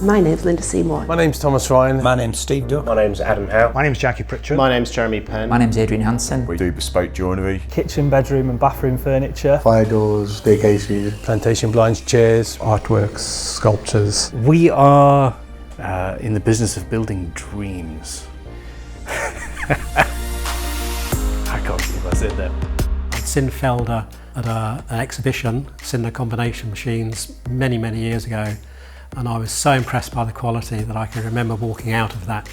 My name's Linda Seymour. My name's Thomas Ryan. My name's Steve Duff. My name's Adam Howe. My name's Jackie Pritchard. My name's Jeremy Penn. My name's Adrian Hanson. We do bespoke joinery. Kitchen, bedroom and bathroom furniture. Fire doors, staircases. Plantation blinds, chairs. Artworks, sculptures. We are in the business of building dreams. I can't believe I said that. I'd seen Felder at an exhibition, seen the combination machines many years ago, and I was so impressed by the quality that I can remember walking out of that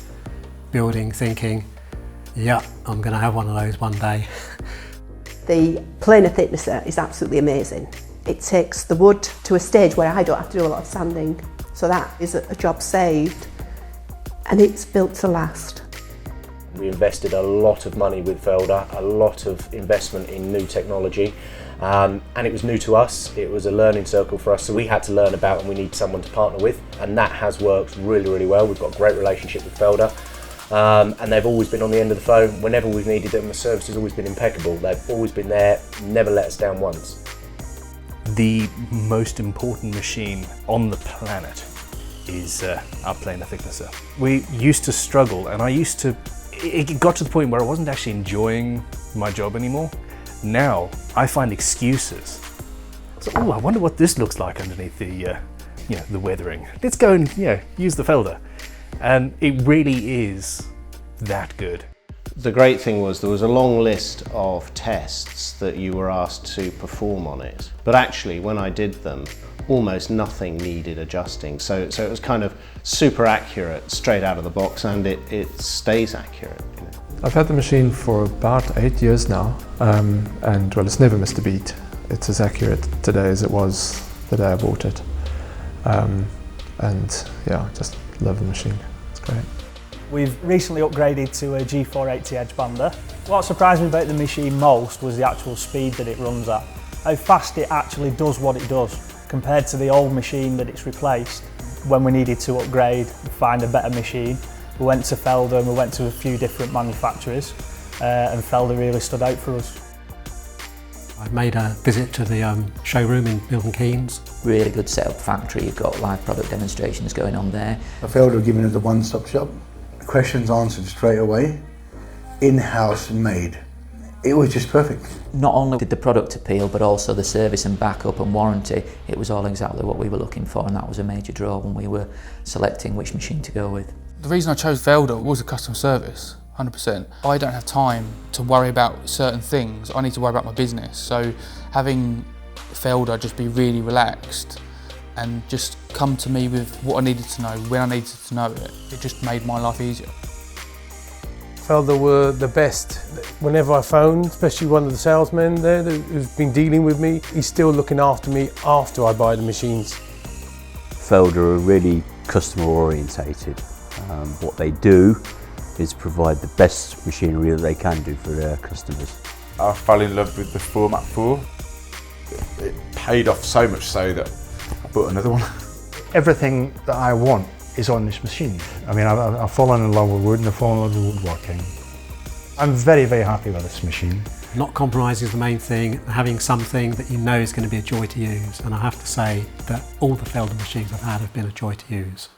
building thinking, yeah, I'm going to have one of those one day. The planer thicknesser is absolutely amazing. It takes the wood to a stage where I don't have to do a lot of sanding, so that is a job saved, and it's built to last. We invested a lot of money with Felder, a lot of investment in new technology, and it was new to us. It was a learning circle for us, so we had to learn about and we need someone to partner with, and that has worked really well. We've got a great relationship with Felder, and they've always been on the end of the phone whenever we've needed them. The service has always been impeccable. They've always been there, never let us down once. The most important machine on the planet is our planer thicknesser. We used to struggle, and it got to the point where I wasn't actually enjoying my job anymore. Now I find excuses. So, oh, I wonder what this looks like underneath the, the weathering. Let's go and use the Felder, and it really is that good. The great thing was there was a long list of tests that you were asked to perform on it, but actually when I did them, almost nothing needed adjusting. So it was kind of super accurate straight out of the box, and it stays accurate. I've had the machine for about 8 years now, and well, it's never missed a beat. It's as accurate today as it was the day I bought it. And yeah, I just love the machine. It's great. We've recently upgraded to a G480 edge bander. What surprised me about the machine most was the actual speed that it runs at. How fast it actually does what it does compared to the old machine that it's replaced. When we needed to upgrade and find a better machine, we went to Felder and we went to a few different manufacturers, and Felder really stood out for us. I made a visit to the showroom in Milton Keynes. Really good setup factory, you've got live product demonstrations going on there. Felder giving us a one-stop shop. Questions answered straight away, in-house made. It was just perfect. Not only did the product appeal, but also the service and backup and warranty. It was all exactly what we were looking for, and that was a major draw when we were selecting which machine to go with. The reason I chose Felder was the customer service, 100%. I don't have time to worry about certain things. I need to worry about my business. So having Felder just be really relaxed and just come to me with what I needed to know, when I needed to know it, it just made my life easier. Felder were the best. Whenever I phoned, especially one of the salesmen there who's been dealing with me, he's still looking after me after I buy the machines. Felder are really customer orientated. What they do is provide the best machinery that they can do for their customers. I fell in love with the Format 4. It paid off so much so that I bought another one. Everything that I want is on this machine. I mean, I've fallen in love with wood and I've fallen in love with woodworking. I'm very happy with this machine. Not compromising is the main thing, having something that you know is going to be a joy to use, and I have to say that all the Felder machines I've had have been a joy to use.